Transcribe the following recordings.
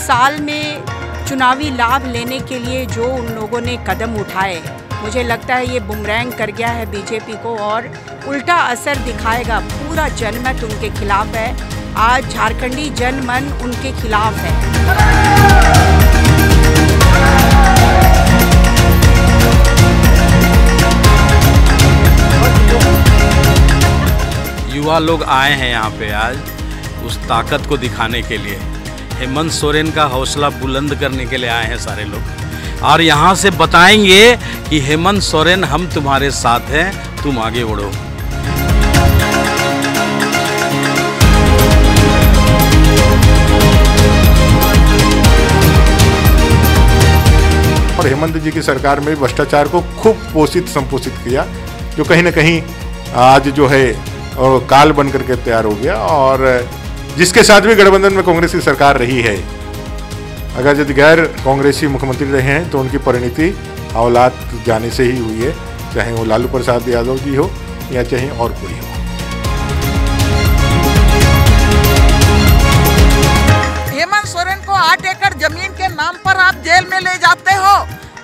साल में चुनावी लाभ लेने के लिए जो उन लोगों ने कदम उठाए, मुझे लगता है ये बुमरैंग कर गया है बीजेपी को और उल्टा असर दिखाएगा। पूरा जनमत उनके खिलाफ है। आज झारखंडी जनमन उनके खिलाफ है। युवा लोग आए हैं यहाँ पे आज उस ताकत को दिखाने के लिए। हेमंत सोरेन का हौसला बुलंद करने के लिए आए हैं सारे लोग और यहाँ से बताएंगे कि हेमंत सोरेन हम तुम्हारे साथ हैं, तुम आगे बढ़ो। और हेमंत जी की सरकार में भ्रष्टाचार को खूब पोषित संपोषित किया, जो कहीं ना कहीं आज जो है और काल बन करके तैयार हो गया। और जिसके साथ भी गठबंधन में कांग्रेस की सरकार रही है, अगर यदि गैर कांग्रेसी मुख्यमंत्री रहे हैं तो उनकी परिणति औलाद जाने से ही हुई है, चाहे वो लालू प्रसाद यादव जी हो या चाहे और कोई हो। हेमंत सोरेन को 8 एकड़ जमीन के नाम पर आप जेल में ले जाते हो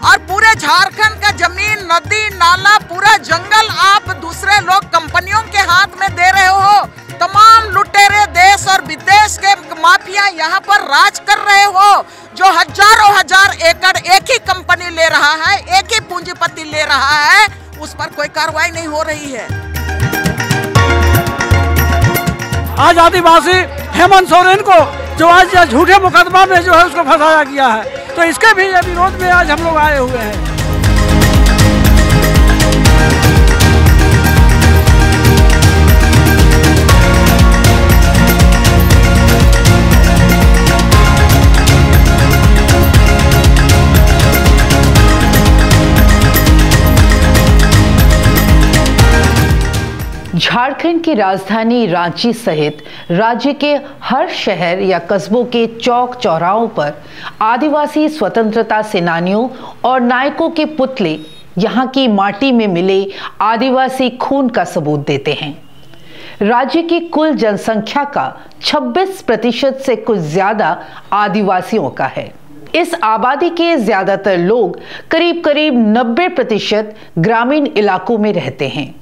और पूरे झारखंड का जमीन, नदी, नाला, पूरा जंगल आप दूसरे लोग कंपनियों के हाथ में दे रहे हो। तमाम लुटेरे देश और विदेश के माफिया यहाँ पर राज कर रहे हो, जो हजारों हजार एकड़ एक ही कंपनी ले रहा है, एक ही पूंजीपति ले रहा है, उस पर कोई कार्रवाई नहीं हो रही है। आज आदिवासी हेमंत सोरेन को जो आज झूठे मुकदमा में जो है उसको फंसाया गया है, तो इसके भी विरोध में आज हम लोग आए हुए हैं। झारखंड की राजधानी रांची सहित राज्य के हर शहर या कस्बों के चौक चौराहों पर आदिवासी स्वतंत्रता सेनानियों और नायकों के पुतले यहाँ की माटी में मिले आदिवासी खून का सबूत देते हैं। राज्य की कुल जनसंख्या का 26% से कुछ ज्यादा आदिवासियों का है। इस आबादी के ज्यादातर लोग करीब करीब 90% ग्रामीण इलाकों में रहते हैं,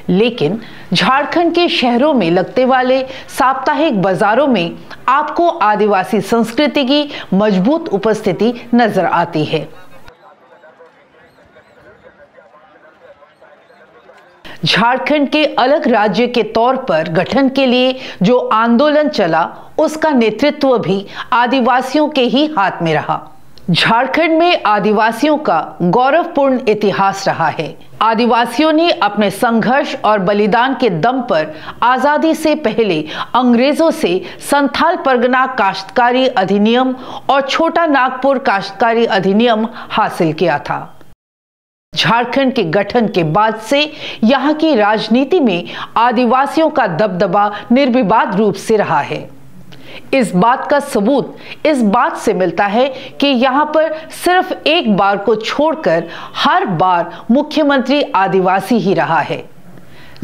लेकिन झारखंड के शहरों में लगते वाले साप्ताहिक बाजारों में आपको आदिवासी संस्कृति की मजबूत उपस्थिति नजर आती है। झारखंड के अलग राज्य के तौर पर गठन के लिए जो आंदोलन चला, उसका नेतृत्व भी आदिवासियों के ही हाथ में रहा। झारखंड में आदिवासियों का गौरवपूर्ण इतिहास रहा है। आदिवासियों ने अपने संघर्ष और बलिदान के दम पर आजादी से पहले अंग्रेजों से संथाल परगना काश्तकारी अधिनियम और छोटा नागपुर काश्तकारी अधिनियम हासिल किया था। झारखंड के गठन के बाद से यहाँ की राजनीति में आदिवासियों का दबदबा निर्विवाद रूप से रहा है। इस बात का सबूत इस बात से मिलता है कि यहाँ पर सिर्फ एक बार को छोड़कर हर बार मुख्यमंत्री आदिवासी ही रहा है।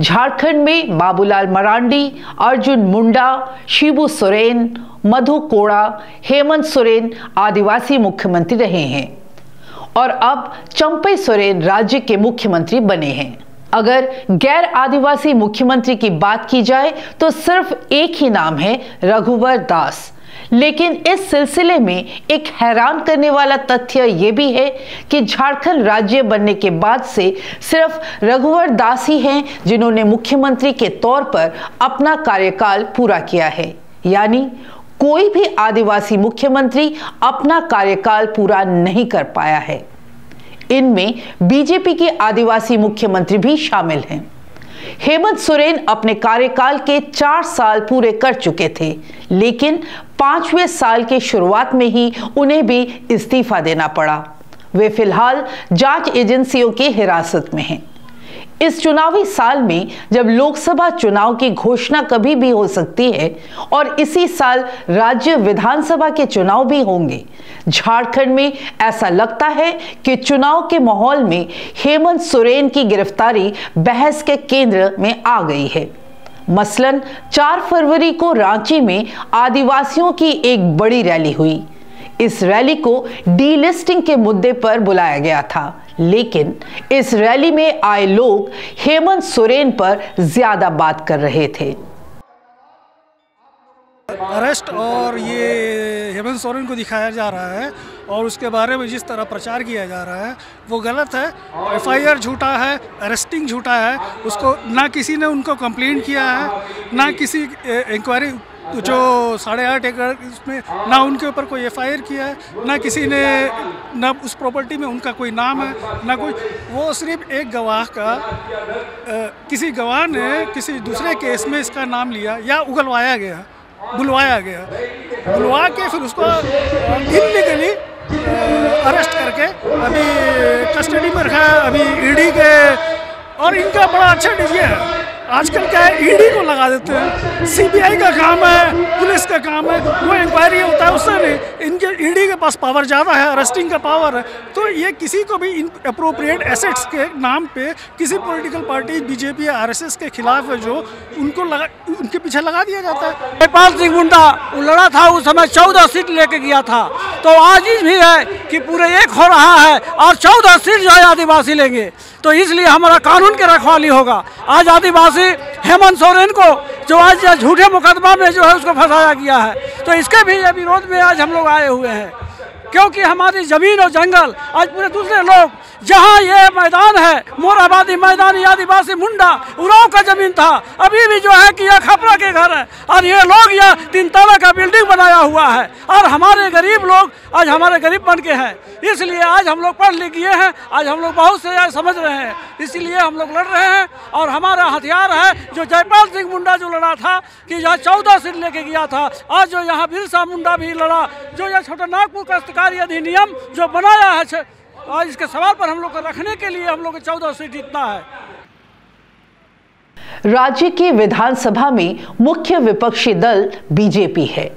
झारखंड में बाबूलाल मरांडी, अर्जुन मुंडा, शिबू सोरेन, मधु कोड़ा, हेमंत सोरेन आदिवासी मुख्यमंत्री रहे हैं और अब चंपई सोरेन राज्य के मुख्यमंत्री बने हैं। अगर गैर आदिवासी मुख्यमंत्री की बात की जाए तो सिर्फ एक ही नाम है, रघुवर दास। लेकिन इस सिलसिले में एक हैरान करने वाला तथ्य यह भी है कि झारखंड राज्य बनने के बाद से सिर्फ रघुवर दास ही हैं जिन्होंने मुख्यमंत्री के तौर पर अपना कार्यकाल पूरा किया है। यानी कोई भी आदिवासी मुख्यमंत्री अपना कार्यकाल पूरा नहीं कर पाया है। इनमें बीजेपी के आदिवासी मुख्यमंत्री भी शामिल हैं। हेमंत सोरेन अपने कार्यकाल के 4 साल पूरे कर चुके थे, लेकिन 5वें साल के शुरुआत में ही उन्हें भी इस्तीफा देना पड़ा। वे फिलहाल जांच एजेंसियों की हिरासत में हैं। इस चुनावी साल में जब लोकसभा चुनाव की घोषणा कभी भी हो सकती है और इसी साल राज्य विधानसभा के चुनाव भी होंगे, झारखंड में ऐसा लगता है कि चुनाव के माहौल में हेमंत सोरेन की गिरफ्तारी बहस के केंद्र में आ गई है। मसलन 4 फरवरी को रांची में आदिवासियों की एक बड़ी रैली हुई। इस रैली को डीलिस्टिंग के मुद्दे पर बुलाया गया था, लेकिन इस रैली में आए लोग हेमंत सोरेन पर ज्यादा बात कर रहे थे। अरेस्ट और ये हेमंत सोरेन को दिखाया जा रहा है और उसके बारे में जिस तरह प्रचार किया जा रहा है वो गलत है। एफआईआर झूठा है, अरेस्टिंग झूठा है, उसको ना किसी ने उनको कंप्लेंट किया है, ना किसी इंक्वायरी जो 8.5 एकड़ इसमें ना उनके ऊपर कोई एफआईआर किया है, ना किसी ने, ना उस प्रॉपर्टी में उनका कोई नाम है, ना कोई, वो सिर्फ एक गवाह का किसी गवाह ने किसी दूसरे केस में इसका नाम लिया या उगलवाया गया, बुलवाया गया, बुलवा के फिर उसको इल्लीगली अरेस्ट करके अभी कस्टडी में रखा है अभी ईडी के। और इनका बड़ा अच्छा डीजे है, आजकल क्या है ईडी को लगा देते हैं, सीबीआई का काम है, पुलिस का काम है, वो इंक्वायरी होता है उससे नहीं। इनके ईडी के पास पावर ज़्यादा है, अरेस्टिंग का पावर है, तो ये किसी को भी इन अप्रोप्रिएट एसेट्स के नाम पे किसी पॉलिटिकल पार्टी बीजेपी या आरएसएस के खिलाफ है जो उनको उनके पीछे लगा दिया जाता है। जयपाल सिंह मुंडा लड़ा था उस समय 14 सीट लेके गया था, तो आज भी है कि पूरे एक हो रहा है और 14 सीट जो है आदिवासी लेंगे, तो इसलिए हमारा कानून की रखवाली होगा। आज आदिवासी हेमंत सोरेन को जो आज झूठे मुकदमा में जो है उसको फंसाया गया है, तो इसके भी विरोध में आज हम लोग आए हुए हैं, क्योंकि हमारी जमीन और जंगल आज पूरे दूसरे लोग, जहाँ ये मैदान है मोराबादी मैदान, आदिवासी मुंडा उराव का जमीन था, अभी भी जो है कि यह खपरा के घर है और ये लोग यह 3 तला का बिल्डिंग बनाया हुआ है और हमारे गरीब लोग आज हमारे गरीब बन के हैं। इसलिए आज हम लोग पढ़ लिख गए हैं, आज हम लोग बहुत से आज समझ रहे हैं, इसलिए हम लोग लड़ रहे हैं। और हमारा हथियार है जो जयपाल सिंह मुंडा जो लड़ा था कि यहाँ 14 सीट लेके गया था, आज जो यहाँ बिरसा मुंडा भी लड़ा, जो यह छोटा नागपुर काश्तकारी अधिनियम जो बनाया है, आज इसके सवाल पर हम लोग को रखने के लिए हम लोग को 14 सीट जीतना है। राज्य की विधानसभा में मुख्य विपक्षी दल बीजेपी है।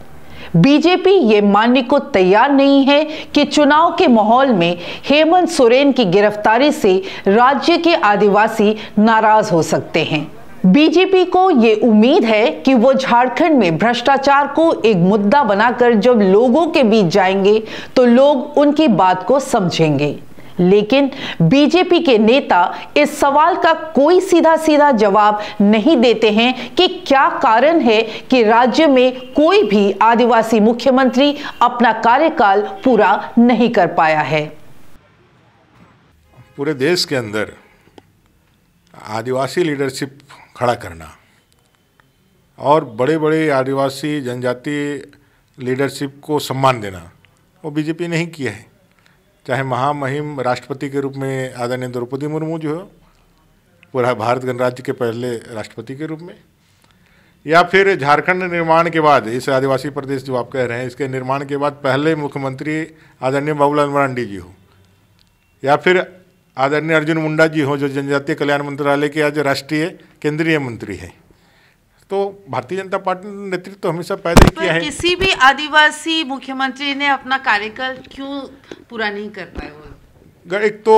बीजेपी ये मानने को तैयार नहीं है कि चुनाव के माहौल में हेमंत सोरेन की गिरफ्तारी से राज्य के आदिवासी नाराज हो सकते हैं। बीजेपी को ये उम्मीद है कि वो झारखंड में भ्रष्टाचार को एक मुद्दा बनाकर जब लोगों के बीच जाएंगे तो लोग उनकी बात को समझेंगे, लेकिन बीजेपी के नेता इस सवाल का कोई सीधा सीधा जवाब नहीं देते हैं कि क्या कारण है कि राज्य में कोई भी आदिवासी मुख्यमंत्री अपना कार्यकाल पूरा नहीं कर पाया है। पूरे देश के अंदर आदिवासी लीडरशिप खड़ा करना और बड़े बड़े आदिवासी जनजातीय लीडरशिप को सम्मान देना वो बीजेपी ने ही किया है। चाहे महामहिम राष्ट्रपति के रूप में आदरणीय द्रौपदी मुर्मू जो है पूरा भारत गणराज्य के पहले राष्ट्रपति के रूप में, या फिर झारखंड निर्माण के बाद इस आदिवासी प्रदेश जो आप कह रहे हैं इसके निर्माण के बाद पहले मुख्यमंत्री आदरणीय बाबूलाल मरांडी जी हो, या फिर आदरणीय अर्जुन मुंडा जी हो जो जनजातीय कल्याण मंत्रालय के आज राष्ट्रीय केंद्रीय मंत्री हैं। तो भारतीय जनता पार्टी ने नेतृत्व तो हमेशा पैदा ही किया है। किसी भी आदिवासी मुख्यमंत्री ने अपना कार्यकाल क्यों पूरा नहीं कर पाए? वो एक तो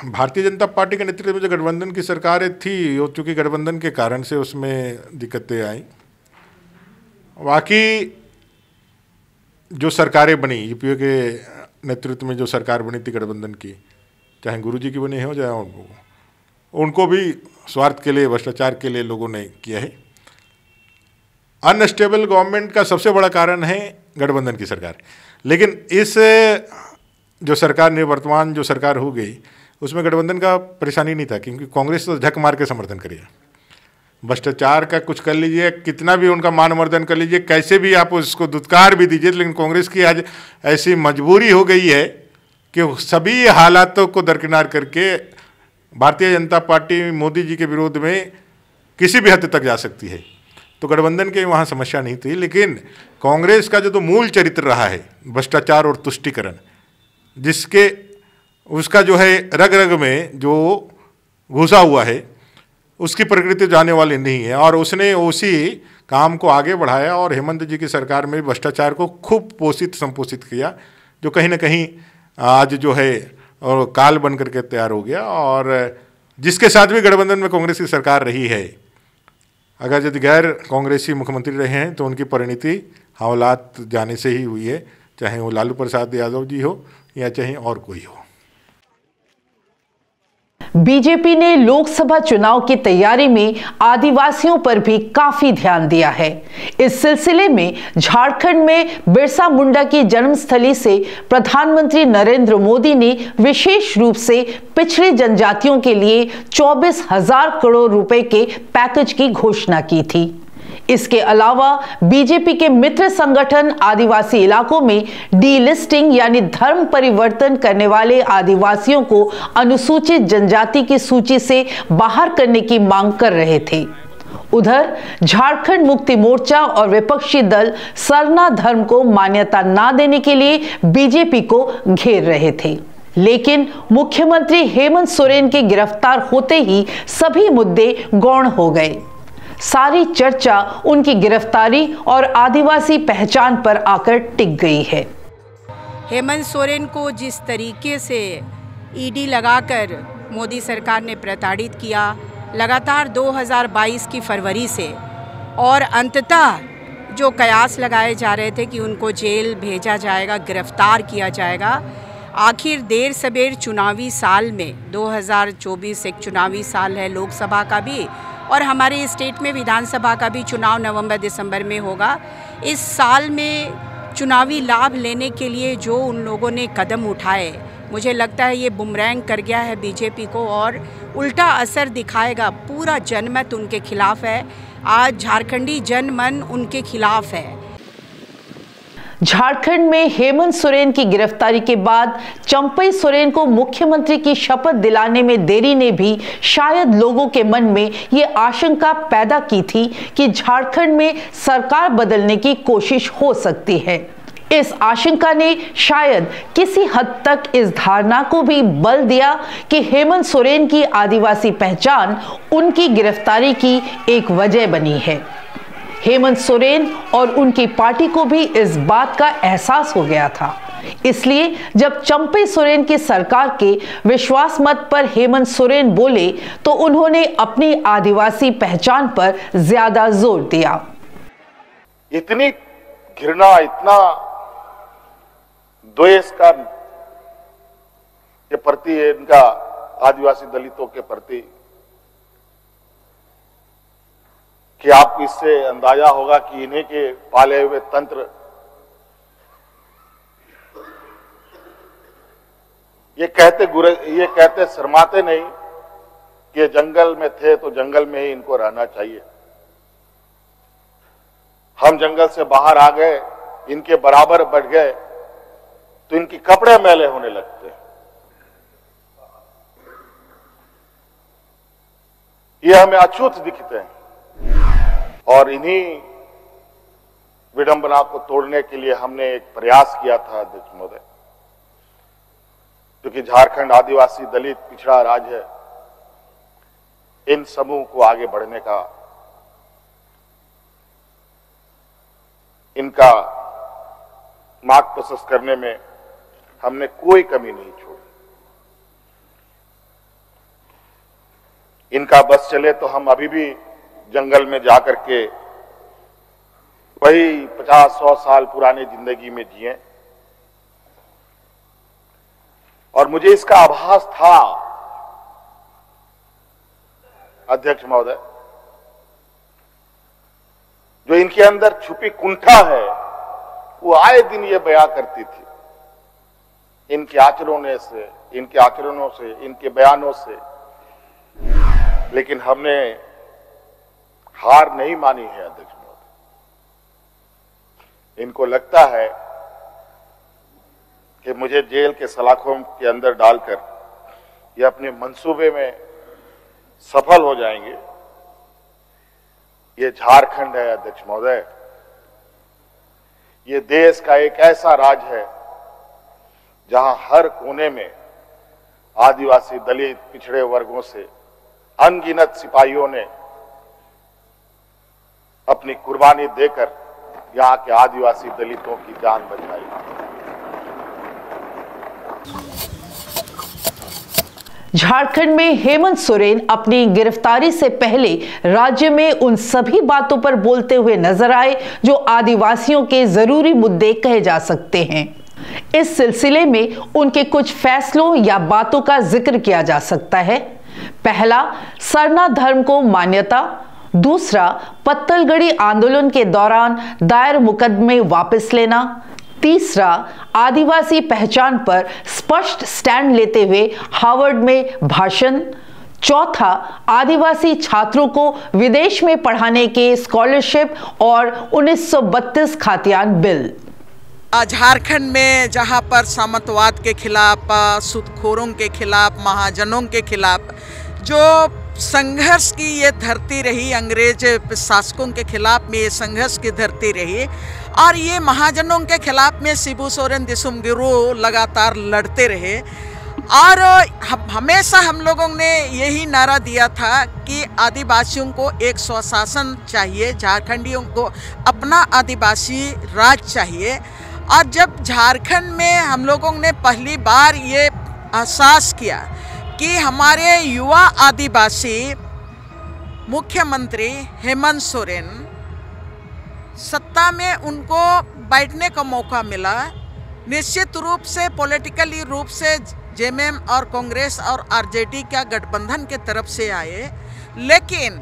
भारतीय जनता पार्टी के नेतृत्व में जो गठबंधन की सरकारें थी वो चूँकि गठबंधन के कारण से उसमें दिक्कतें आई। बाकी जो सरकारें बनी यूपीए के नेतृत्व में जो सरकार बनी थी गठबंधन की, चाहे गुरुजी की बनी हो चाहे उनको भी स्वार्थ के लिए भ्रष्टाचार के लिए लोगों ने किया है। अनस्टेबल गवर्नमेंट का सबसे बड़ा कारण है गठबंधन की सरकार। लेकिन इस जो सरकार ने वर्तमान जो सरकार हो गई उसमें गठबंधन का परेशानी नहीं था, क्योंकि कांग्रेस तो झक मार के समर्थन करिए, भ्रष्टाचार का कुछ कर लीजिए, कितना भी उनका मानवर्धन कर लीजिए, कैसे भी आप उसको दुत्कार भी दीजिए, लेकिन कांग्रेस की आज ऐसी मजबूरी हो गई है कि सभी हालातों को दरकिनार करके भारतीय जनता पार्टी मोदी जी के विरोध में किसी भी हद तक जा सकती है। तो गठबंधन के वहाँ समस्या नहीं थी, लेकिन कांग्रेस का जो तो मूल चरित्र रहा है भ्रष्टाचार और तुष्टीकरण, जिसके उसका जो है रग रग में जो घुसा हुआ है उसकी प्रकृति जाने वाली नहीं है, और उसने उसी काम को आगे बढ़ाया और हेमंत जी की सरकार में भ्रष्टाचार को खूब पोषित संपोषित किया, जो कहीं ना कहीं आज जो है और काल बन करके तैयार हो गया। और जिसके साथ भी गठबंधन में कांग्रेस की सरकार रही है, अगर यदि गैर कांग्रेसी मुख्यमंत्री रहे हैं तो उनकी परिणति हवालात जाने से ही हुई है। चाहे वो लालू प्रसाद यादव जी हो या चाहे और कोई हो। बीजेपी ने लोकसभा चुनाव की तैयारी में आदिवासियों पर भी काफी ध्यान दिया है। इस सिलसिले में झारखंड में बिरसा मुंडा की जन्मस्थली से प्रधानमंत्री नरेंद्र मोदी ने विशेष रूप से पिछड़ी जनजातियों के लिए 24,000 करोड़ रुपए के पैकेज की घोषणा की थी। इसके अलावा बीजेपी के मित्र संगठन आदिवासी इलाकों में डीलिस्टिंग यानी धर्म परिवर्तन करने वाले आदिवासियों को अनुसूचित जनजाति की सूची से बाहर करने की मांग कर रहे थे। उधर झारखंड मुक्ति मोर्चा और विपक्षी दल सरना धर्म को मान्यता न देने के लिए बीजेपी को घेर रहे थे, लेकिन मुख्यमंत्री हेमंत सोरेन के गिरफ्तार होते ही सभी मुद्दे गौण हो गए। सारी चर्चा उनकी गिरफ्तारी और आदिवासी पहचान पर आकर टिक गई है। हेमंत सोरेन को जिस तरीके से ईडी लगाकर मोदी सरकार ने प्रताड़ित किया लगातार 2022 की फरवरी से, और अंततः जो कयास लगाए जा रहे थे कि उनको जेल भेजा जाएगा, गिरफ्तार किया जाएगा, आखिर देर सबेर चुनावी साल में 2024 एक चुनावी साल है, लोकसभा का भी और हमारे स्टेट में विधानसभा का भी चुनाव नवंबर दिसंबर में होगा। इस साल में चुनावी लाभ लेने के लिए जो उन लोगों ने कदम उठाए, मुझे लगता है ये बुमरैंग कर गया है बीजेपी को और उल्टा असर दिखाएगा। पूरा जनमत उनके खिलाफ है, आज झारखंडी जनमन उनके खिलाफ है। झारखंड में हेमंत सोरेन की गिरफ्तारी के बाद चंपई सोरेन को मुख्यमंत्री की शपथ दिलाने में देरी ने भी शायद लोगों के मन में ये आशंका पैदा की थी कि झारखंड में सरकार बदलने की कोशिश हो सकती है। इस आशंका ने शायद किसी हद तक इस धारणा को भी बल दिया कि हेमंत सोरेन की आदिवासी पहचान उनकी गिरफ्तारी की एक वजह बनी है। हेमंत सोरेन और उनकी पार्टी को भी इस बात का एहसास हो गया था। इसलिए जब चंपई सोरेन की सरकार के विश्वास मत पर हेमंत सोरेन बोले तो उन्होंने अपनी आदिवासी पहचान पर ज्यादा जोर दिया। इतनी घृणा, इतना द्वेष के प्रति, इनका आदिवासी दलितों के प्रति, कि आपको इससे अंदाजा होगा कि इन्हीं के पाले हुए तंत्र ये कहते शर्माते नहीं कि ये जंगल में थे तो जंगल में ही इनको रहना चाहिए। हम जंगल से बाहर आ गए, इनके बराबर बढ़ गए तो इनके कपड़े मैले होने लगते हैं। ये हमें अछूत दिखते हैं और इन्हीं विडंबना को तोड़ने के लिए हमने एक प्रयास किया था अध्यक्ष महोदय, क्योंकि झारखंड आदिवासी दलित पिछड़ा राज्य है, इन समूह को आगे बढ़ने का, इनका मार्ग प्रशस्त करने में हमने कोई कमी नहीं छोड़ी। इनका बस चले तो हम अभी भी जंगल में जाकर के वही 50-100 साल पुरानी जिंदगी में जिए, और मुझे इसका आभास था अध्यक्ष महोदय, जो इनके अंदर छुपी कुंठा है वो आए दिन ये बयां करती थी, इनके आचरणों से, इनके बयानों से। लेकिन हमने हार नहीं मानी है अध्यक्ष महोदय। इनको लगता है कि मुझे जेल के सलाखों के अंदर डालकर ये अपने मंसूबे में सफल हो जाएंगे। ये झारखंड है अध्यक्ष महोदय, ये देश का एक ऐसा राज्य है जहां हर कोने में आदिवासी दलित पिछड़े वर्गों से अनगिनत सिपाहियों ने अपनी कुर्बानी देकर यहां के आदिवासी दलितों की जान बचाई। झारखंड में हेमंत सोरेन अपनी गिरफ्तारी से पहले राज्य में उन सभी बातों पर बोलते हुए नजर आए जो आदिवासियों के जरूरी मुद्दे कहे जा सकते हैं। इस सिलसिले में उनके कुछ फैसलों या बातों का जिक्र किया जा सकता है। पहला, सरना धर्म को मान्यता। दूसरा, पत्तलगड़ी आंदोलन के दौरान दायर मुकदमे वापस लेना। तीसरा, आदिवासी पहचान पर स्पष्ट स्टैंड लेते हुए हार्वर्ड में भाषण। चौथा, आदिवासी छात्रों को विदेश में पढ़ाने के स्कॉलरशिप और 1932 खातियान बिल। झारखंड में जहां पर सामंतवाद के खिलाफ, सूदखोरों के खिलाफ, महाजनों के खिलाफ जो संघर्ष की ये धरती रही, अंग्रेज शासकों के खिलाफ में ये संघर्ष की धरती रही, और ये महाजनों के खिलाफ में शिबू सोरेन दिसुम गिरो लगातार लड़ते रहे। और हमेशा हम लोगों ने यही नारा दिया था कि आदिवासियों को एक स्वशासन चाहिए, झारखंडियों को अपना आदिवासी राज चाहिए। और जब झारखंड में हम लोगों ने पहली बार ये एहसास किया कि हमारे युवा आदिवासी मुख्यमंत्री हेमंत सोरेन सत्ता में उनको बैठने का मौका मिला, निश्चित रूप से पॉलिटिकली रूप से जेएमएम और कांग्रेस और आरजेडी का गठबंधन के तरफ से आए, लेकिन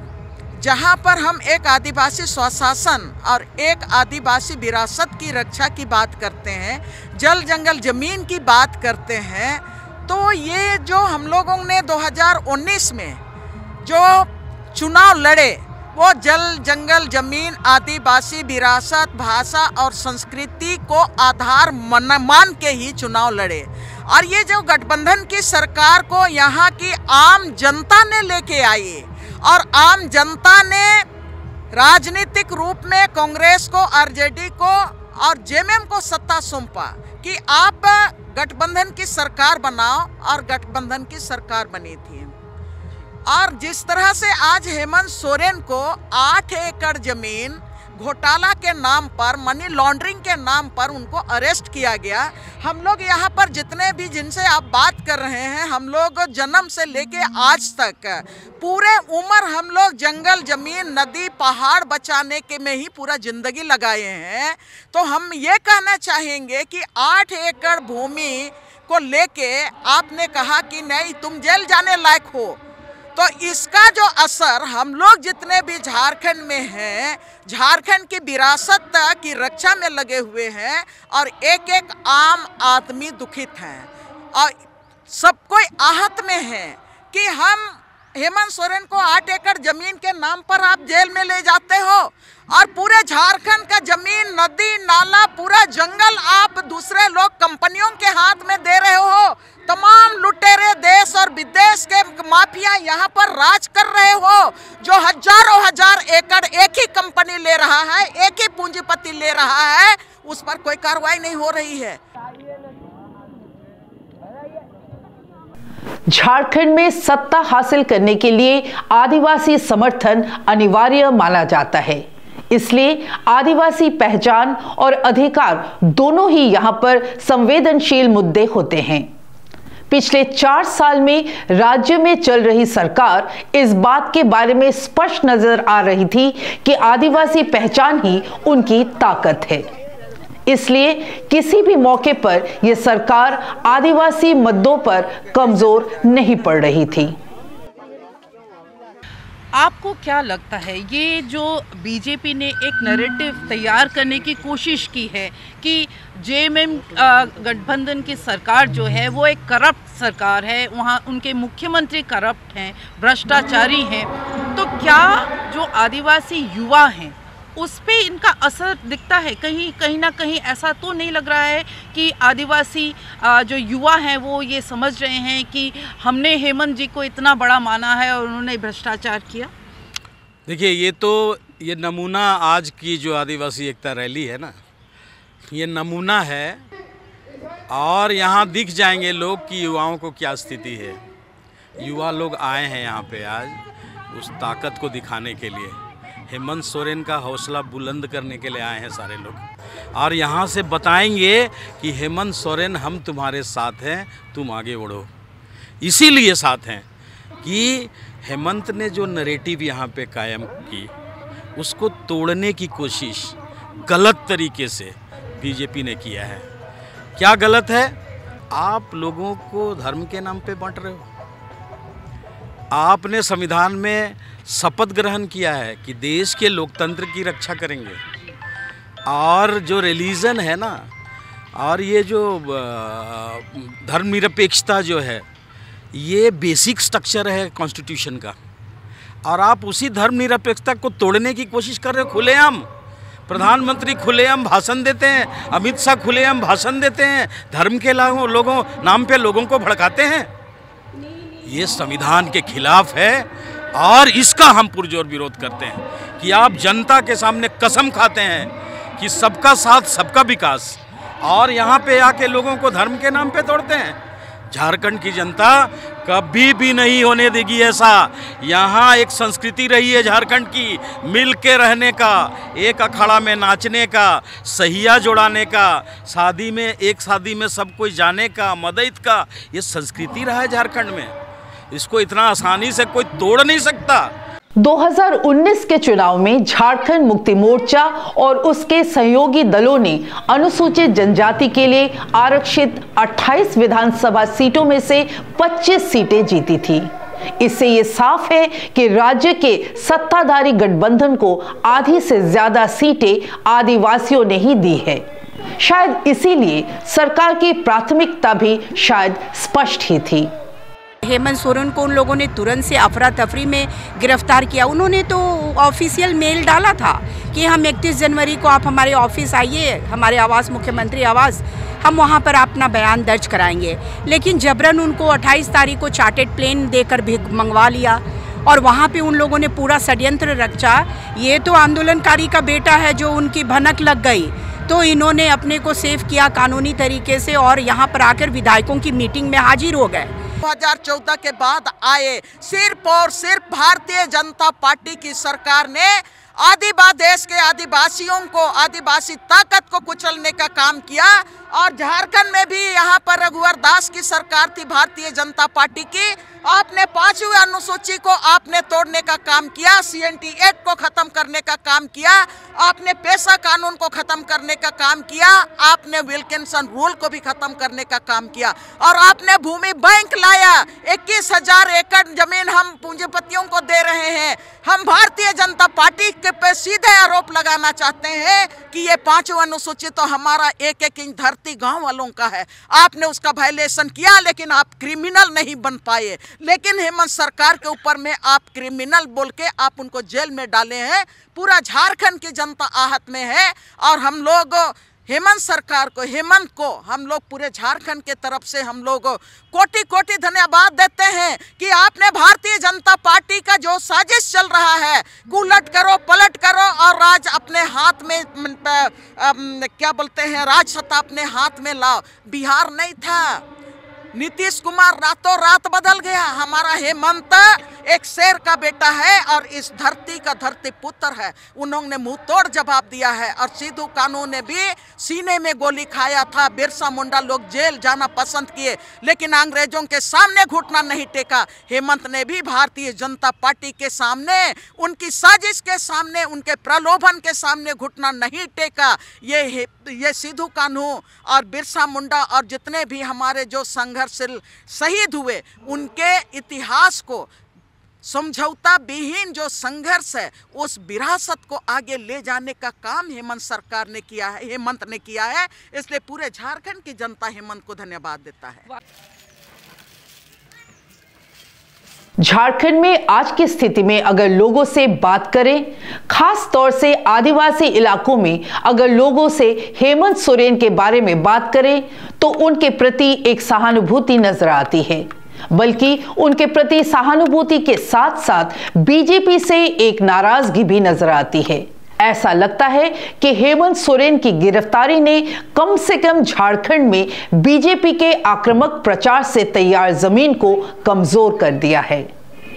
जहां पर हम एक आदिवासी स्वशासन और एक आदिवासी विरासत की रक्षा की बात करते हैं, जल जंगल जमीन की बात करते हैं, तो ये जो हम लोगों ने 2019 में जो चुनाव लड़े वो जल जंगल जमीन आदिवासी विरासत भाषा और संस्कृति को आधार मान के ही चुनाव लड़े। और ये जो गठबंधन की सरकार को यहाँ की आम जनता ने लेके आई और आम जनता ने राजनीतिक रूप में कांग्रेस को, आरजेडी को और जेएमएम को सत्ता सौंपा कि आप गठबंधन की सरकार बनाओ, और गठबंधन की सरकार बनी थी। और जिस तरह से आज हेमंत सोरेन को 8 एकड़ जमीन घोटाला के नाम पर, मनी लॉन्ड्रिंग के नाम पर उनको अरेस्ट किया गया। हम लोग यहाँ पर जितने भी जिनसे आप बात कर रहे हैं, हम लोग जन्म से लेके आज तक पूरे उम्र हम लोग जंगल जमीन नदी पहाड़ बचाने के में ही पूरा जिंदगी लगाए हैं। तो हम ये कहना चाहेंगे कि 8 एकड़ भूमि को लेके आपने कहा कि नहीं तुम जेल जाने लायक हो, तो इसका जो असर हम लोग जितने भी झारखंड में हैं, झारखंड की विरासत की रक्षा में लगे हुए हैं, और एक एक आम आदमी दुखित हैं और सब कोई आहत में है कि हम हेमंत सोरेन को 8 एकड़ जमीन के नाम पर आप जेल में ले जाते हो और पूरे झारखंड का जमीन, नदी, नाला, पूरा जंगल आप दूसरे लोग कंपनियों के हाथ में दे रहे हो। तमाम लुटेरे देश और विदेश के माफिया यहाँ पर राज कर रहे हो, जो हजारों हजार एकड़ एक ही कंपनी ले रहा है, एक ही पूंजीपति ले रहा है, उस पर कोई कार्रवाई नहीं हो रही है। झारखंड में सत्ता हासिल करने के लिए आदिवासी समर्थन अनिवार्य माना जाता है, इसलिए आदिवासी पहचान और अधिकार दोनों ही यहां पर संवेदनशील मुद्दे होते हैं। पिछले 4 साल में राज्य में चल रही सरकार इस बात के बारे में स्पष्ट नजर आ रही थी कि आदिवासी पहचान ही उनकी ताकत है, इसलिए किसी भी मौके पर यह सरकार आदिवासी मुद्दों पर कमजोर नहीं पड़ रही थी। आपको क्या लगता है, ये जो बीजेपी ने एक नैरेटिव तैयार करने की कोशिश की है कि जेएमएम गठबंधन की सरकार जो है वो एक करप्ट सरकार है, वहाँ उनके मुख्यमंत्री करप्ट हैं, भ्रष्टाचारी हैं, तो क्या जो आदिवासी युवा हैं उस पे इनका असर दिखता है? कहीं ना कहीं ऐसा तो नहीं लग रहा है कि आदिवासी जो युवा हैं वो ये समझ रहे हैं कि हमने हेमंत जी को इतना बड़ा माना है और उन्होंने भ्रष्टाचार किया? देखिए, ये नमूना आज की जो आदिवासी एकता रैली है ना, ये नमूना है, और यहाँ दिख जाएंगे लोग कि युवाओं को क्या स्थिति है। युवा लोग आए हैं यहाँ पे आज उस ताकत को दिखाने के लिए, हेमंत सोरेन का हौसला बुलंद करने के लिए आए हैं सारे लोग, और यहाँ से बताएंगे कि हेमंत सोरेन हम तुम्हारे साथ हैं, तुम आगे बढ़ो। इसीलिए साथ हैं कि हेमंत ने जो नरेटिव यहाँ पे कायम की उसको तोड़ने की कोशिश गलत तरीके से बीजेपी ने किया है। क्या गलत है? आप लोगों को धर्म के नाम पे बांट रहे हो। आपने संविधान में शपथ ग्रहण किया है कि देश के लोकतंत्र की रक्षा करेंगे, और जो रिलीजन है ना, और ये जो धर्मनिरपेक्षता जो है, ये बेसिक स्ट्रक्चर है कॉन्स्टिट्यूशन का, और आप उसी धर्मनिरपेक्षता को तोड़ने की कोशिश कर रहे हो खुलेआम। प्रधानमंत्री खुलेआम भाषण देते हैं, अमित शाह खुलेआम भाषण देते हैं, धर्म के लोगों नाम पे लोगों को भड़काते हैं। ये संविधान के खिलाफ है और इसका हम पुरजोर विरोध करते हैं कि आप जनता के सामने कसम खाते हैं कि सबका साथ सबका विकास, और यहाँ पे आके लोगों को धर्म के नाम पे तोड़ते हैं। झारखंड की जनता कभी भी नहीं होने देगी ऐसा। यहाँ एक संस्कृति रही है झारखंड की, मिल के रहने का, एक अखाड़ा में नाचने का, सहिया जोड़ाने का, शादी में सब कोई जाने का, मदद का, ये संस्कृति रहा है झारखंड में। इसको इतना आसानी से कोई तोड़ नहीं सकता। 2019 के चुनाव में झारखंड मुक्ति मोर्चा और उसके सहयोगी दलों ने अनुसूचित जनजाति के लिए आरक्षित 28 विधानसभा सीटों में से 25 सीटें जीती थी। इससे ये साफ है कि राज्य के सत्ताधारी गठबंधन को आधी से ज्यादा सीटें आदिवासियों ने ही दी है। शायद इसीलिए सरकार की प्राथमिकता भी शायद स्पष्ट ही थी। हेमंत सोरेन को उन लोगों ने तुरंत से अफरा तफरी में गिरफ्तार किया। उन्होंने तो ऑफिशियल मेल डाला था कि हम 31 जनवरी को आप हमारे ऑफिस आइए, हमारे आवास, मुख्यमंत्री आवास, हम वहां पर अपना बयान दर्ज कराएंगे। लेकिन जबरन उनको 28 तारीख को चार्टेड प्लेन देकर भी मंगवा लिया, और वहाँ पे उन लोगों ने पूरा षड्यंत्र रचा। ये तो आंदोलनकारी का बेटा है जो उनकी भनक लग गई, तो इन्होंने अपने को सेव किया कानूनी तरीके से, और यहाँ पर आकर विधायकों की मीटिंग में हाजिर हो गए। 2014 के बाद आए सिर्फ और सिर्फ भारतीय जनता पार्टी की सरकार ने देश के आदिवासियों को, आदिवासी ताकत को कुचलने का काम किया। और झारखंड में भी यहाँ पर रघुवर दास की सरकार थी भारतीय जनता पार्टी की। आपने 5वीं अनुसूची को आपने तोड़ने का काम किया, CNT एक्ट को खत्म करने का काम किया, आपने पेशा कानून को खत्म करने का काम किया, आपने विल्किंसन रूल को भी खत्म करने का काम किया, और आपने भूमि बैंक लाया। 21,000 एकड़ जमीन हम पूंजीपतियों को दे रहे हैं। हम भारतीय जनता पार्टी के पे सीधे आरोप लगाना चाहते हैं कि ये 5वीं अनुसूची तो हमारा एक एक इंच धरती गांव वालों का है। आपने उसका वायलेशन किया, लेकिन आप क्रिमिनल नहीं बन पाए। लेकिन हेमंत सरकार के ऊपर में आप क्रिमिनल बोल के आप उनको जेल में डाले हैं। पूरा झारखंड की जनता आहत में है, और हम लोग हेमंत सरकार को, हेमंत को हम लोग पूरे झारखंड के तरफ से हम लोग कोटि कोटि धन्यवाद देते हैं कि आपने भारतीय जनता पार्टी का जो साजिश चल रहा है, उलट करो पलट करो और राज अपने हाथ में क्या बोलते हैं, राज सत्ता अपने हाथ में लाओ। बिहार नहीं था, नीतीश कुमार रातों रात बदल गया। हमारा हेमंत एक शेर का बेटा है और इस धरती का धरती पुत्र है। उन्होंने मुंह तोड़ जवाब दिया है, और सिद्धू कानू ने भी सीने में गोली खाया था। बिरसा मुंडा लोग जेल जाना पसंद किए, लेकिन अंग्रेजों के सामने घुटना नहीं टेका। हेमंत ने भी भारतीय जनता पार्टी के सामने, उनकी साजिश के सामने, उनके प्रलोभन के सामने घुटना नहीं टेका। ये सिद्धू कानू और बिरसा मुंडा और जितने भी हमारे जो संघर्षशील शहीद हुए, उनके इतिहास को, समझौता विहीन जो संघर्ष है, उस विरासत को आगे ले जाने का काम हेमंत सरकार ने किया है, हेमंत ने किया है। इसलिए पूरे झारखंड की जनता हेमंत को धन्यवाद देता है। झारखंड में आज की स्थिति में अगर लोगों से बात करें, खास तौर से आदिवासी इलाकों में अगर लोगों से हेमंत सोरेन के बारे में बात करें, तो उनके प्रति एक सहानुभूति नजर आती है। बल्कि उनके प्रति सहानुभूति के साथ साथ बीजेपी से एक नाराजगी भी नजर आती है। ऐसा लगता है कि हेमंत सोरेन की गिरफ्तारी ने कम से कम झारखंड में बीजेपी के आक्रामक प्रचार से तैयार जमीन को कमजोर कर दिया है।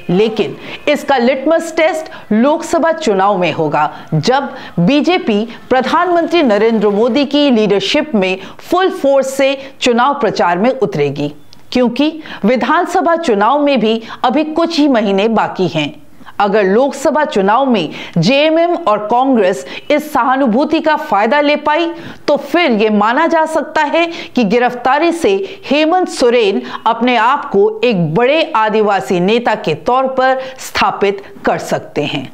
लेकिन इसका लिटमस टेस्ट लोकसभा चुनाव में होगा, जब बीजेपी प्रधानमंत्री नरेंद्र मोदी की लीडरशिप में फुल फोर्स से चुनाव प्रचार में उतरेगी। क्योंकि विधानसभा चुनाव में भी अभी कुछ ही महीने बाकी हैं। अगर लोकसभा चुनाव में जेएमएम और कांग्रेस इस सहानुभूति का फायदा ले पाई तो फिर यह माना जा सकता है कि गिरफ्तारी से हेमंत सोरेन अपने आप को एक बड़े आदिवासी नेता के तौर पर स्थापित कर सकते हैं।